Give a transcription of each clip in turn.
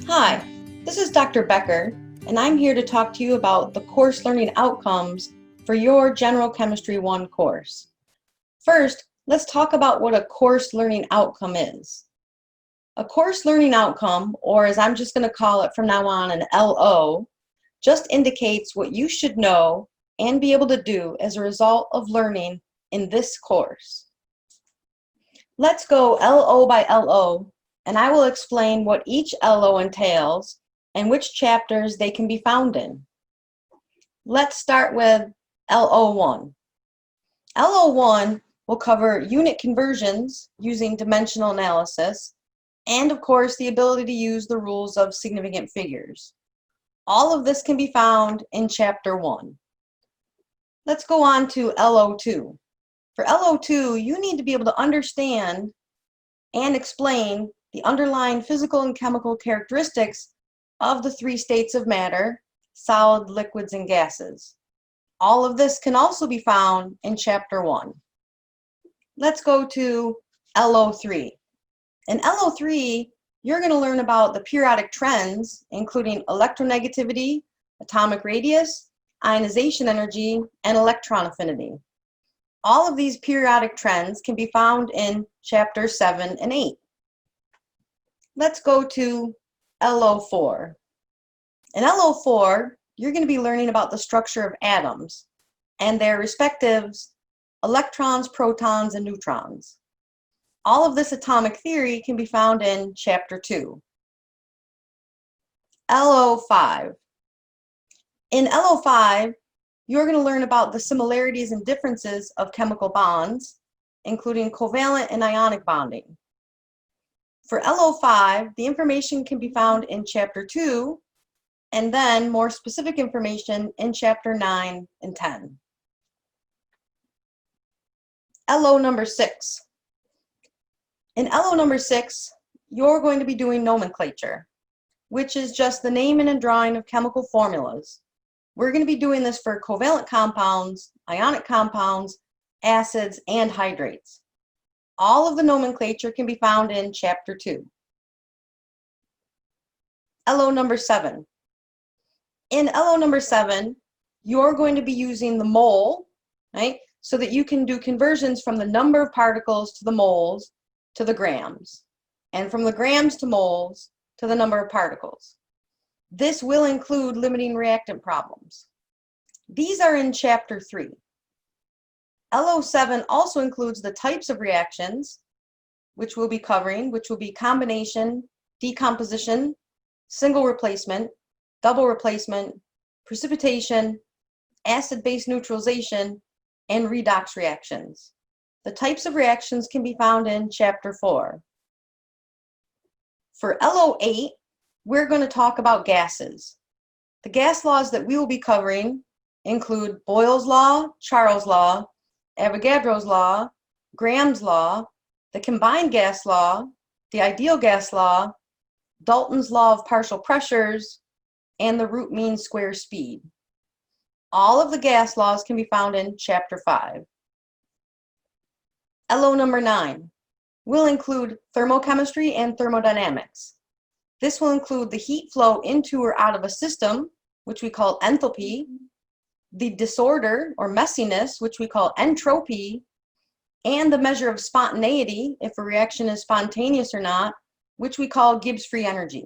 Hi, this is Dr. Becker, and I'm here to talk to you about the course learning outcomes for your General Chemistry 1 course. First, let's talk about what a course learning outcome is. A course learning outcome, or as I'm just going to call it from now on, an LO, just indicates what you should know and be able to do as a result of learning in this course. Let's go LO by LO, and I will explain what each LO entails and which chapters they can be found in. Let's start with LO1. LO1 will cover unit conversions using dimensional analysis and, of course, the ability to use the rules of significant figures. All of this can be found in Chapter 1. Let's go on to LO2. For LO2, you need to be able to understand and explain the underlying physical and chemical characteristics of the three states of matter: solid, liquids, and gases. All of this can also be found in Chapter 1. Let's go to LO3. In LO3, you're going to learn about the periodic trends, including electronegativity, atomic radius, ionization energy, and electron affinity. All of these periodic trends can be found in Chapters 7 and 8. Let's go to LO4. In LO4, you're going to be learning about the structure of atoms and their respective electrons, protons, and neutrons. All of this atomic theory can be found in Chapter 2. LO5. In LO5, you're going to learn about the similarities and differences of chemical bonds, including covalent and ionic bonding. For LO5, the information can be found in Chapter 2, and then more specific information in Chapter 9 and 10. LO number 6. In LO number 6, you're going to be doing nomenclature, which is just the naming and drawing of chemical formulas. We're going to be doing this for covalent compounds, ionic compounds, acids, and hydrates. All of the nomenclature can be found in Chapter 2. LO number 7. In LO number 7, you're going to be using the mole, right, so that you can do conversions from the number of particles to the moles to the grams, and from the grams to moles to the number of particles. This will include limiting reactant problems. These are in Chapter 3. LO7 also includes the types of reactions, which we'll be covering, which will be combination, decomposition, single replacement, double replacement, precipitation, acid-base neutralization, and redox reactions. The types of reactions can be found in Chapter 4. For LO8, we're going to talk about gases. The gas laws that we will be covering include Boyle's law, Charles' law, Avogadro's law, Graham's law, the combined gas law, the ideal gas law, Dalton's law of partial pressures, and the root mean square speed. All of the gas laws can be found in Chapter 5. LO number 9 will include thermochemistry and thermodynamics. This will include the heat flow into or out of a system, which we call enthalpy, the disorder or messiness, which we call entropy, and the measure of spontaneity, if a reaction is spontaneous or not, which we call Gibbs free energy.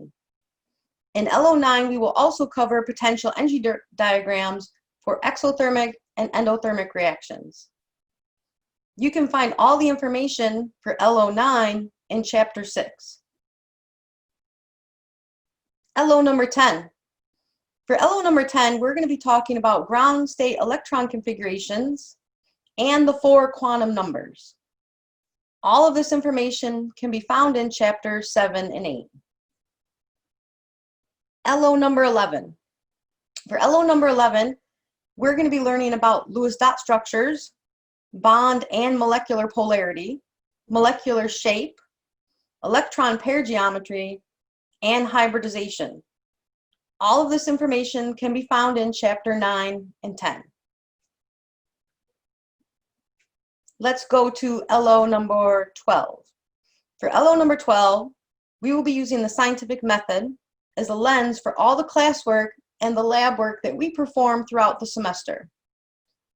In LO9, we will also cover potential energy diagrams for exothermic and endothermic reactions. You can find all the information for LO9 in Chapter 6. LO number 10. For LO number 10, we're going to be talking about ground state electron configurations and the 4 quantum numbers. All of this information can be found in Chapters 7 and 8. LO number 11. For LO number 11, we're going to be learning about Lewis dot structures, bond and molecular polarity, molecular shape, electron pair geometry, and hybridization. All of this information can be found in Chapter 9 and 10. Let's go to LO number 12. For LO number 12, we will be using the scientific method as a lens for all the classwork and the lab work that we perform throughout the semester.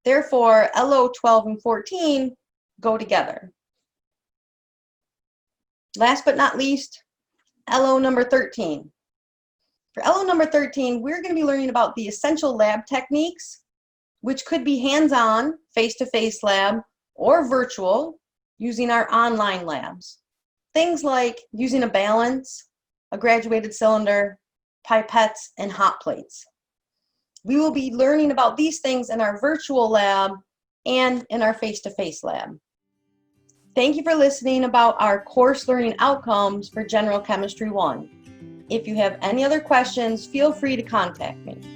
Therefore, LO 12 and 14 go together. Last but not least, LO number 13. For LO number 13, we're going to be learning about the essential lab techniques, which could be hands-on, face-to-face lab, or virtual, using our online labs. Things like using a balance, a graduated cylinder, pipettes, and hot plates. We will be learning about these things in our virtual lab and in our face-to-face lab. Thank you for listening about our course learning outcomes for General Chemistry 1. If you have any other questions, feel free to contact me.